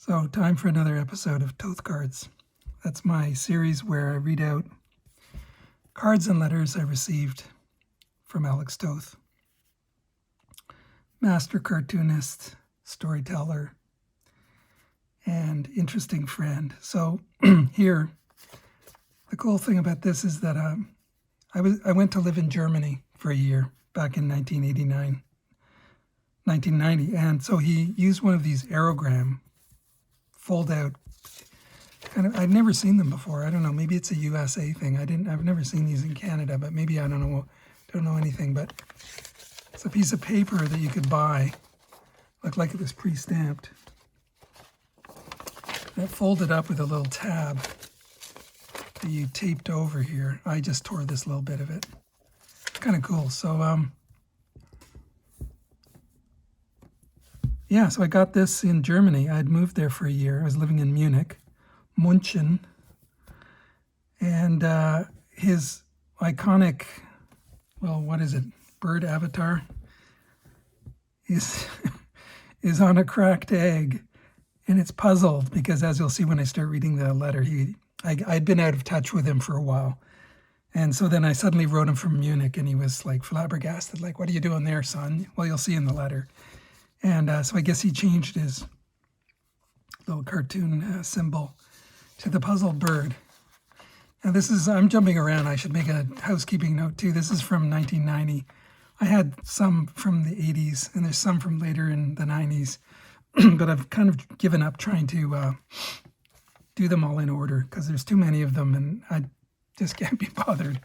So, time for another episode of TOTHCARDS. That's my series where I read out cards and letters I received from Alex Toth, master cartoonist, storyteller, and interesting friend. So here, the cool thing about this is that I went to live in Germany for a year back in 1990, and so he used one of these Aerogramme fold-out kind of. I'd never seen them before. I don't know. Maybe it's a USA thing. I've never seen these in Canada, but maybe I don't know anything. But it's a piece of paper that you could buy. Looked like it was pre-stamped. And it folded up with a little tab that you taped over here. I just tore this little bit of it. Kind of cool. So yeah, so I got this in Germany. I'd moved there for a year. I was living in Munich, München, and his iconic, well, what is it, bird avatar is is on a cracked egg, and it's puzzled because, as you'll see when I start reading the letter, I'd been out of touch with him for a while, and so then I suddenly wrote him from Munich, and he was like flabbergasted, like, "What are you doing there, son?" Well, you'll see in the letter. And so I guess he changed his little cartoon symbol to the puzzled bird. Now this is, I'm jumping around. I should make a housekeeping note too. This is from 1990. I had some from the 80s, and there's some from later in the 90s. But I've kind of given up trying to do them all in order because there's too many of them, and I just can't be bothered.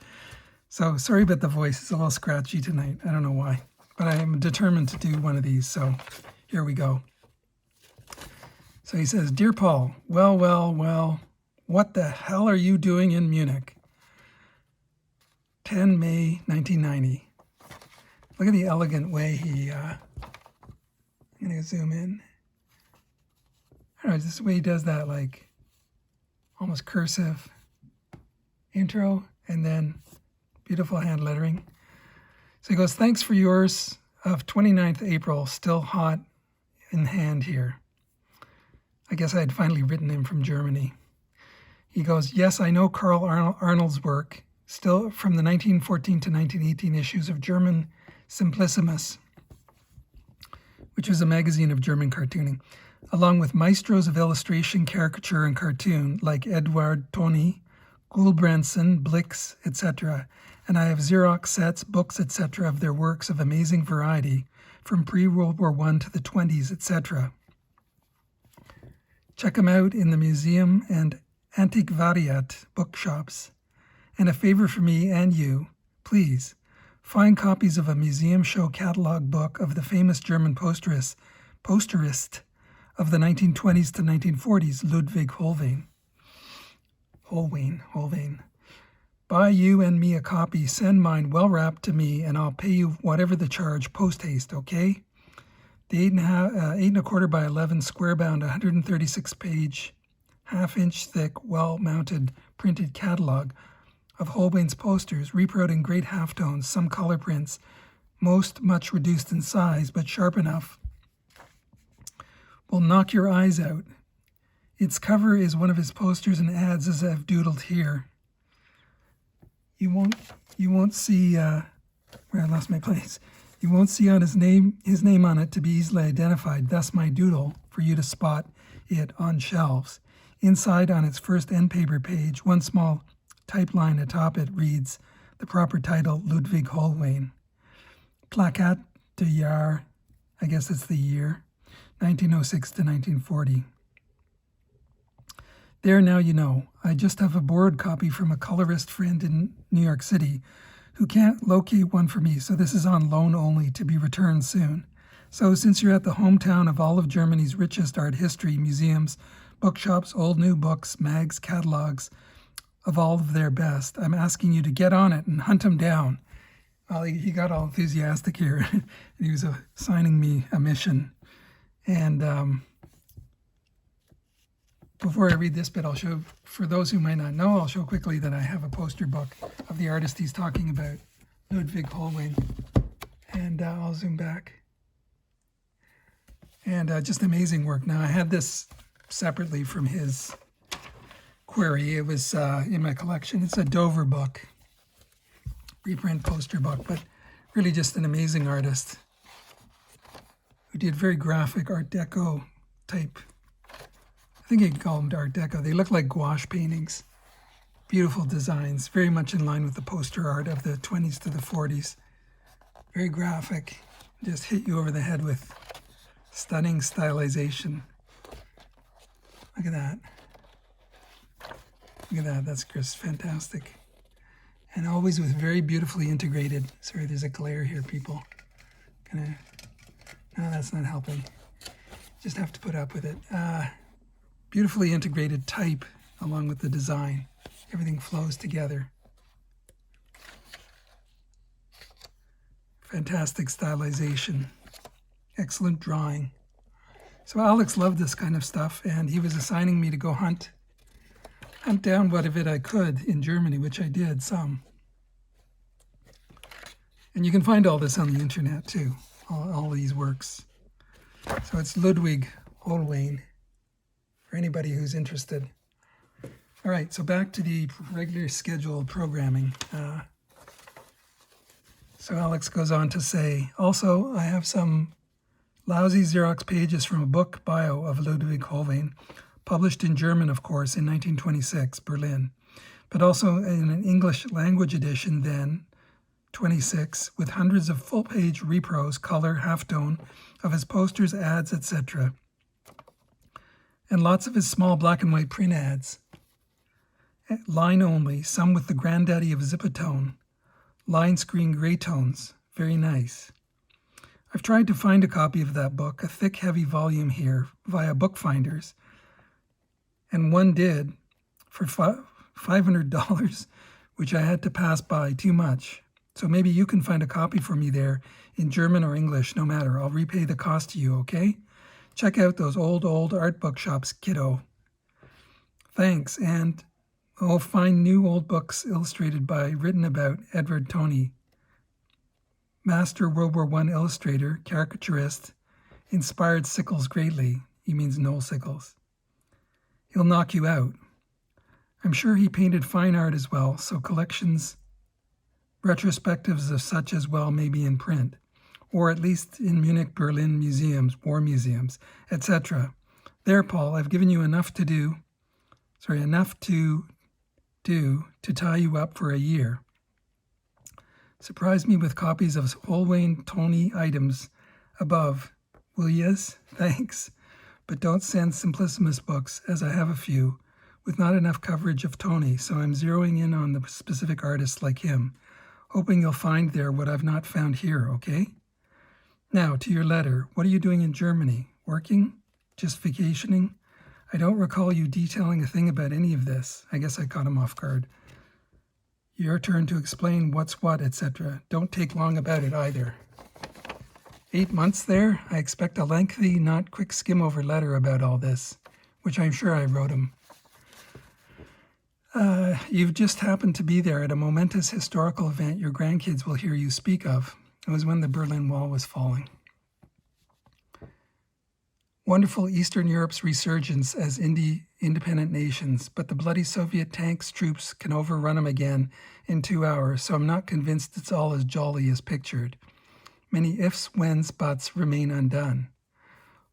So sorry about the voice. It's a little scratchy tonight. I don't know why. But I am determined to do one of these, so here we go. So he says, "Dear Paul, well, what the hell are you doing in Munich? 10 May 1990. Look at the elegant way he, I'm going to zoom in. I don't know, just the way he does that, like, almost cursive intro, and then beautiful hand lettering. So he goes, "Thanks for yours of 29th April, still hot in hand here." I guess I had finally written him from Germany. He goes, "Yes, I know Karl Arnold's work, still from the 1914 to 1918 issues of German Simplissimus, which was a magazine of German cartooning, along with maestros of illustration, caricature, and cartoon, like Eduard Toni, Gulbrandsen, Blix, etc., and I have Xerox sets, books, etc. of their works of amazing variety, from pre-World War I to the 20s, etc. Check them out in the museum and Antiquariat bookshops. And a favor for me and you, please, find copies of a museum show catalog book of the famous German posterist of the 1920s to 1940s, Ludwig Holbein. Buy you and me a copy, send mine well wrapped to me, and I'll pay you whatever the charge post haste, okay? The 8 1/4 by 11 square bound, 136 page, half-inch thick, well-mounted printed catalog of Holbein's posters, reproduced in great halftones, some color prints, most much reduced in size, but sharp enough, will knock your eyes out. Its cover is one of his posters and ads as I've doodled here. You won't see where I lost my place. You won't see on his name on it to be easily identified, thus my doodle for you to spot it on shelves. Inside on its first end paper page, one small type line atop it reads the proper title, Ludwig Holbein. Plakat de Jahr, I guess it's the year, 1906 to 1940. There, now you know. I just have a borrowed copy from a colorist friend in New York City who can't locate one for me, so this is on loan only to be returned soon. So since you're at the hometown of all of Germany's richest art history, museums, bookshops, old new books, mags, catalogs of all of their best, I'm asking you to get on it and hunt them down." Well, he got all enthusiastic here, and he was assigning me a mission. And before I read this bit, I'll show, for those who might not know, I'll show quickly that I have a poster book of the artist he's talking about, Ludwig Holbein. And I'll zoom back. And just amazing work. Now, I had this separately from his query. It was in my collection. It's a Dover book, reprint poster book, but really just an amazing artist who did very graphic Art Deco type. I think you could call them Art Deco. They look like gouache paintings. Beautiful designs, very much in line with the poster art of the 20s to the 40s. Very graphic, just hit you over the head with stunning stylization. Look at that. Look at that, that's just fantastic. And always with very beautifully integrated, sorry, there's a glare here, people. No, that's not helping. Just have to put up with it. Beautifully integrated type along with the design. Everything flows together. Fantastic stylization. Excellent drawing. So Alex loved this kind of stuff, and he was assigning me to go hunt down what of it I could in Germany, which I did some. And you can find all this on the internet too, all these works. So it's Ludwig Hohlwein, for anybody who's interested. All right, so back to the regular scheduled programming. So Alex goes on to say, also, I have some lousy Xerox pages from a book bio of Ludwig Hohlwein, published in German, of course, in 1926, Berlin, but also in an English language edition then, 26, with hundreds of full-page repros, color, halftone, of his posters, ads, etc. And lots of his small black and white print ads. Line only, some with the granddaddy of Zipatone. Line screen gray tones, very nice. I've tried to find a copy of that book, a thick, heavy volume here, via bookfinders. And one did, for $500, which I had to pass by too much. So maybe you can find a copy for me there, in German or English, no matter. I'll repay the cost to you, okay? Check out those old art bookshops, kiddo. Thanks, and find new old books illustrated by, written about, Edward Toney. Master World War I illustrator, caricaturist, inspired Sickles greatly. He means Noel Sickles. He'll knock you out. I'm sure he painted fine art as well, so collections, retrospectives of such as well may be in print, or at least in Munich, Berlin museums, war museums, etc. There, Paul, I've given you enough to do to tie you up for a year. Surprise me with copies of Hohlwein Toney items above, will yez? Thanks. But don't send Simplissimus books, as I have a few, with not enough coverage of Toney, so I'm zeroing in on the specific artists like him, hoping you'll find there what I've not found here, okay? Now, to your letter. What are you doing in Germany? Working? Just vacationing? I don't recall you detailing a thing about any of this. I guess I caught him off guard. Your turn to explain what's what, etc. Don't take long about it either. 8 months there? I expect a lengthy, not quick skim-over letter about all this, which I'm sure I wrote him. You've just happened to be there at a momentous historical event your grandkids will hear you speak of. It was when the Berlin Wall was falling. Wonderful Eastern Europe's resurgence as independent nations, but the bloody Soviet tanks troops can overrun them again in 2 hours, so I'm not convinced it's all as jolly as pictured. Many ifs, whens, buts remain undone.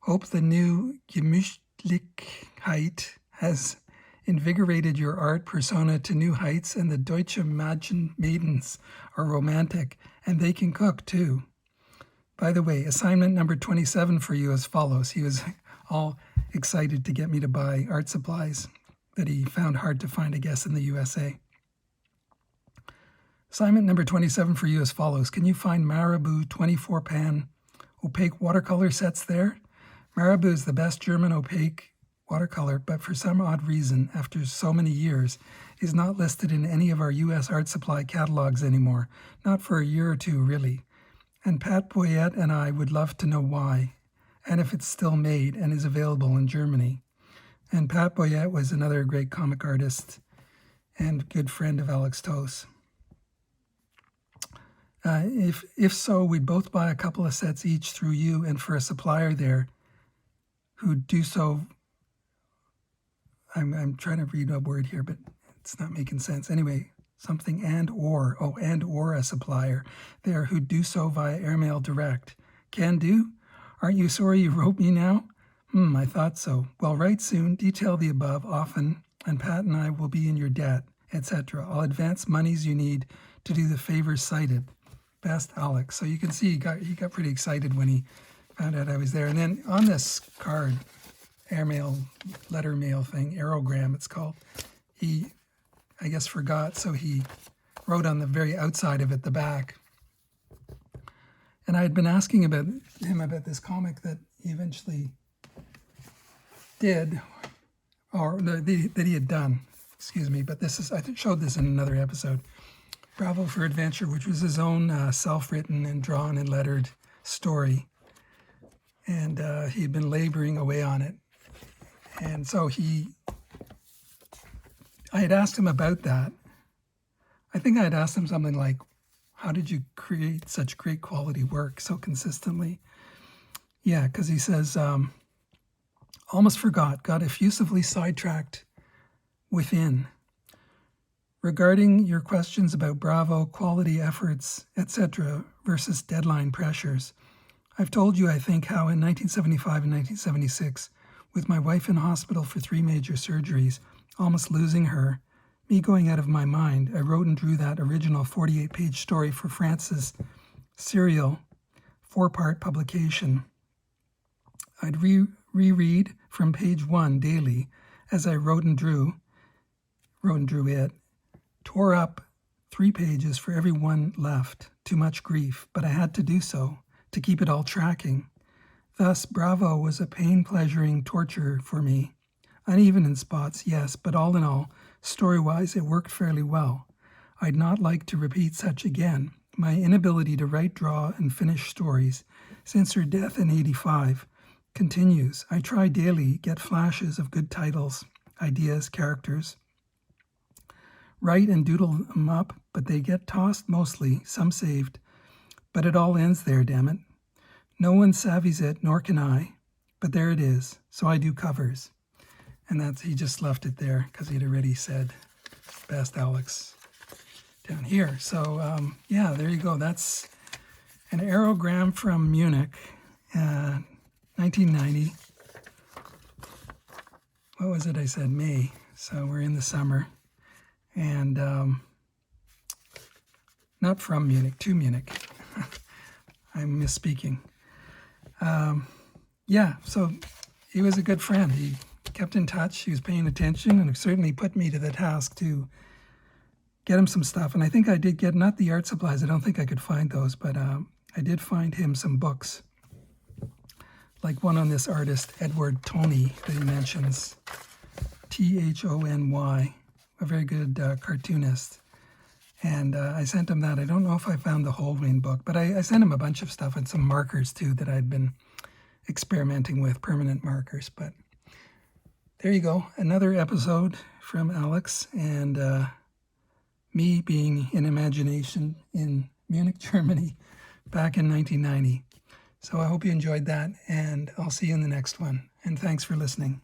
Hope the new Gemütlichkeit has invigorated your art persona to new heights, and the Deutsche maidens are romantic, and they can cook too. By the way, assignment number 27 for you as follows. He was all excited to get me to buy art supplies that he found hard to find, I guess, in the USA. Assignment number 27 for you as follows. Can you find Marabou 24-pan opaque watercolor sets there? Marabou is the best German opaque watercolor, but for some odd reason, after so many years, is not listed in any of our U.S. art supply catalogs anymore. Not for a year or two, really. And Pat Boyette and I would love to know why, and if it's still made and is available in Germany. And Pat Boyette was another great comic artist and good friend of Alex Toth. If so, we'd both buy a couple of sets each through you and for a supplier there who'd do so I'm trying to read a word here, but it's not making sense. Anyway, something and or a supplier there who do so via airmail direct. Can do? Aren't you sorry you wrote me now? I thought so. Well, write soon, detail the above often, and Pat and I will be in your debt, etc. I'll advance monies you need to do the favors cited. Best, Alex. So you can see he got pretty excited when he found out I was there. And then on this card, airmail, letter mail thing, Aerogramme it's called, he, I guess, forgot, so he wrote on the very outside of it, the back. And I had been asking him about this comic that he eventually did, or that he had done, excuse me, but this is, I showed this in another episode, Bravo for Adventure, which was his own self-written and drawn and lettered story. And he had been laboring away on it. And so I had asked him about that. I think I had asked him something like, how did you create such great quality work so consistently? Yeah, because he says, almost forgot, got effusively sidetracked within. Regarding your questions about Bravo, quality efforts, etc. versus deadline pressures, I've told you, I think, how in 1975 and 1976, with my wife in hospital for 3 major surgeries, almost losing her, me going out of my mind, I wrote and drew that original 48-page story for France's serial 4-part publication. I'd reread from page 1 daily as I wrote and drew it, tore up 3 pages for every one left, too much grief, but I had to do so to keep it all tracking. Thus, Bravo was a pain-pleasuring torture for me. Uneven in spots, yes, but all in all, story-wise, it worked fairly well. I'd not like to repeat such again. My inability to write, draw, and finish stories since her death in '85 continues. I try daily, get flashes of good titles, ideas, characters, write and doodle them up, but they get tossed mostly, some saved. But it all ends there, damn it. No one savvies it, nor can I, but there it is. So I do covers. And he just left it there because he'd already said best Alex down here. So yeah, there you go. That's an Aerogramme from Munich, 1990. What was it I said? May. So we're in the summer. And not from Munich, to Munich. I'm misspeaking. Yeah, so he was a good friend. He kept in touch. He was paying attention and certainly put me to the task to get him some stuff. And I think I did get, not the art supplies, I don't think I could find those, but I did find him some books. Like one on this artist, Edward Tony, that he mentions. Thony, a very good cartoonist. And I sent him that. I don't know if I found the Holbein book, but I sent him a bunch of stuff and some markers too that I'd been experimenting with, permanent markers. But there you go, another episode from Alex and me being in imagination in Munich, Germany back in 1990. So I hope you enjoyed that, and I'll see you in the next one. And thanks for listening.